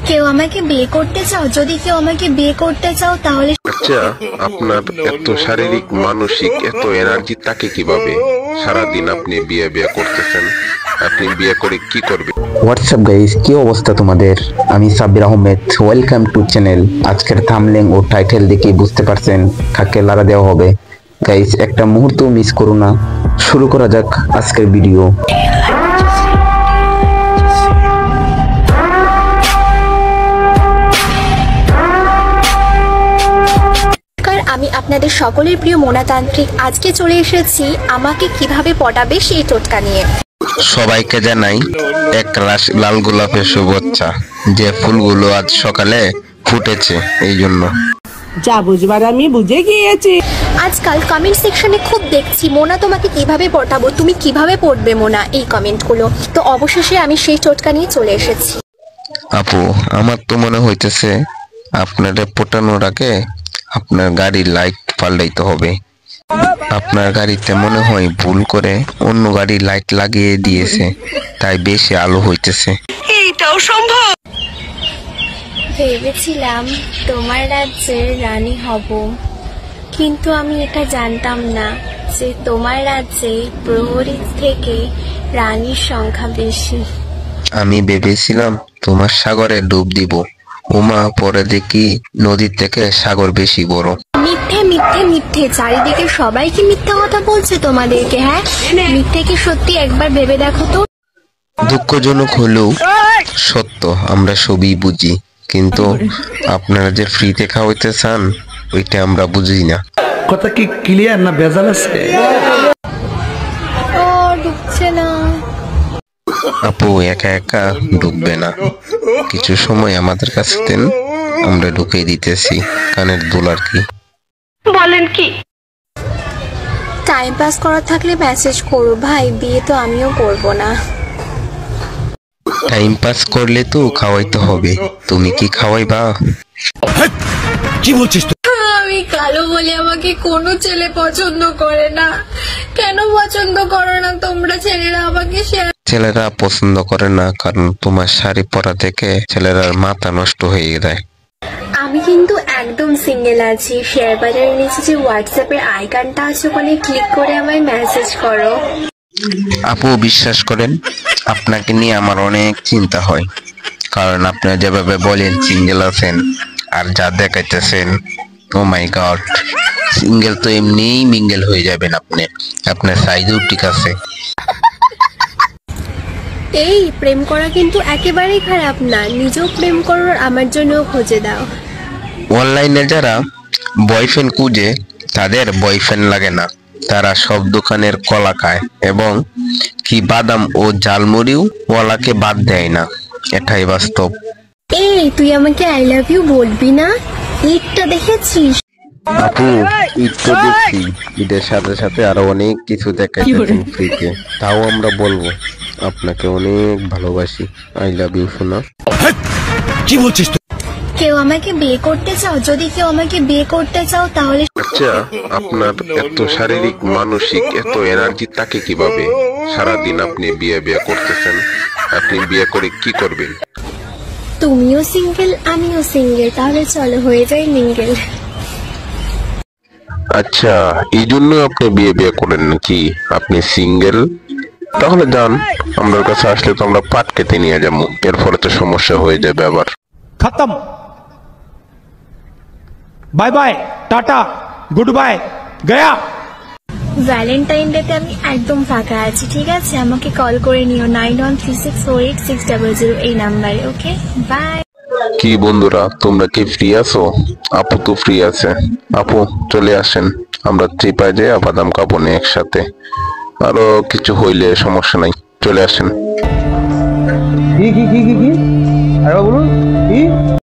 কেউ আমাকে বিয়ে করতে চাও? যদি কেউ আমাকে বিয়ে করতে চাও তাহলে আচ্ছা, আপনার এত শারীরিক মানসিক এত এনার্জি থাকে কিভাবে? সারাদিন আপনি বিয়ে বিয়ে করতেছেন, আপনি বিয়ে করে কি করবেন? হোয়াটসঅ্যাপ গাইস, কি অবস্থা তোমাদের? আমি Sabbir Ahmed, welcome to channel. আজকের থাম্বনেল ও টাইটেল দেখে বুঝতে পারছেন কাকে লারা দেওয়া হবে। গাইস, একটা মুহূর্ত মিস করো না। শুরু করা যাক আজকের ভিডিও। আমি আপনাদের সকলের প্রিয় মোনাতান্ত্রিক আজকে চলে এসেছি আমাকে কিভাবে পটাবে সেই টোটকা নিয়ে। সবাইকে জানাই এক রাশ লাল গোলাপের শুভেচ্ছা। যে ফুলগুলো আজ সকালে ফুটেছে এই জন্য। যা বুঝবার আমি বুঝে গিয়েছি। আজকাল কমেন্ট সেকশনে খুব দেখছি মোনা তোমাকে কিভাবে পটাবো, তুমি কিভাবে পড়বে মোনা, এই কমেন্টগুলো। তো অবশেষে আমি সেই টোটকা নিয়ে চলে এসেছি। আপু, আমার তো মনে হইতেছে আপনারে পটানোর আগে আপনার গাড়ির লাইট পাল্টাইতে হবে। আপনার গাড়িতে মনে হয় ভুল করে অন্য গাড়ির লাইট লাগিয়ে দিয়েছে, তাই বেশি আলো হইতেছে। এইটাও সম্ভব। ভেবেছিলাম তোমার রাজ্যের রানী হব, কিন্তু আমি এটা জানতাম না যে তোমার রাজ্যে প্রহরীর থেকে রানীর সংখ্যা বেশি। আমি ভেবেছিলাম তোমার সাগরে ডুব দিব, ওমা পরে দেখি নদীর থেকে সাগর বেশি বড়। মিথ্যে মিথ্যে মিথ্যে, চারিদিকে সবাই কি মিথ্যা কথা বলছে তোমাদেরকে? হ্যাঁ, মিথ্যে কি সত্যি? একবার ভেবে দেখো তো। দুঃখজনক হলেও সত্য, আমরা সবই বুঝি, কিন্তু আপনারা যে ফ্রিতে খাওয়াইতে চান ওইটা আমরা বুঝি না। কথা কি ক্লিয়ার না ভেজাল আছে? ও ঢুকছে না। আপু, একা একা ঢুকবে না, কিছু সময় আমাদের কাছে দেন, আমরা ঢুকে দিতেছি। কানের দুল আর কি। বলেন কি? টাইম পাস করার থাকলে মেসেজ করো ভাই, বিয়ে তো আমিও করব না। টাইম পাস করলে তো খাওয়াইতে হবে, তুমি কি খাওয়াইবা? কি বলছিস? আমি কালো বলে আমাকে কোনো ছেলে পছন্দ করে না। কেন পছন্দ করো না তোমরা ছেলেরা আমাকে? ছেলেরা পছন্দ করে না কারণ তোমার শাড়ি পরা থেকে ছেলেরার মাথা নষ্ট হয়ে যায়। আমি কিন্তু একদম সিঙ্গেল আছি। শেয়ার বাজারের নিচে যে হোয়াটসঅ্যাপের আইকনটা আছে ওখানে ক্লিক করে আমায় মেসেজ করো। আপু, বিশ্বাস করেন আপনাকে নিয়ে আমার অনেক চিন্তা হয়, কারণ আপনি যেভাবে বলেন সিঙ্গেল আছেন আর যা দেখাইতেছেন, ও মাই গড, সিঙ্গেল তো এমনিই মিঙ্গেল হয়ে যাবেন আপনি। আপনার সাইজও ঠিক আছে। এই প্রেম করা কিন্তু একেবারেই খারাপ না, নিজেও প্রেম করো, আমার জন্যও খুঁজে দাও। অনলাইনে যারা বয়ফ্রেন্ড খুঁজে তাদের বয়ফ্রেন্ড লাগে না, তারা সব দোকানের কলা খায় এবং কি বাদাম ও ঝালমুড়িও ওয়ালাকে বাদ দেয় না, এটাই বাস্তব। এই তুই আমাকে আই লাভ ইউ বলবি না? ঈদটা দেখেছিস? আপু, ঈদ তো দেখছি, ঈদের সাথে সাথে আরো অনেক কিছু দেখাইতেছেন ফ্রিতে, তাও আমরা বলবো আপনাকে অনেক ভালোবাসি। আই লাভ ইউ সোনা। কি বলছিস? কেউ আমাকে বিয়ে করতে চাও? যদি কেউ আমাকে বিয়ে করতে চাও তাহলে আচ্ছা, আপনার এত শারীরিক মানসিক এত এনার্জি থাকে কিভাবে? সারাদিন আপনি বিয়ে বিয়ে করতেছেন, আপনি বিয়ে করে কি করবেন? তুমিও সিঙ্গেল আমিও সিঙ্গেল, তাহলে চলো হয়ে যায় মিঙ্গেল। আচ্ছা, এই জন্য আপনি বিয়ে বিয়ে করেন নাকি? আপনি সিঙ্গেল? তাহলে যান, আমার কাছে আসলে তো আমরা পাট কেটে নিয়ে যাবো, এর ফলে তো সমস্যা হয়ে যাবে আবার। খতম। Bye bye, tata, good bye, Gaya. Valentine ডেতে আমি একদম ফাঁকা আছি, ঠিক আছে? আমাকে কল করে নিও 9136486000 এই নাম্বারে। ওকে, বাই। কি বন্ধুরা, তোমরা কি ফ্রি আছো? আপু তো ফ্রি আছে। আপু চলে আসেন, আমরা ট্রিপে যাই বাদাম খাবো না একসাথে। আরো কিছু হইলে সমস্যা নাই, চলে আসেন। কি কি কি কি কি আরে বলুন কি?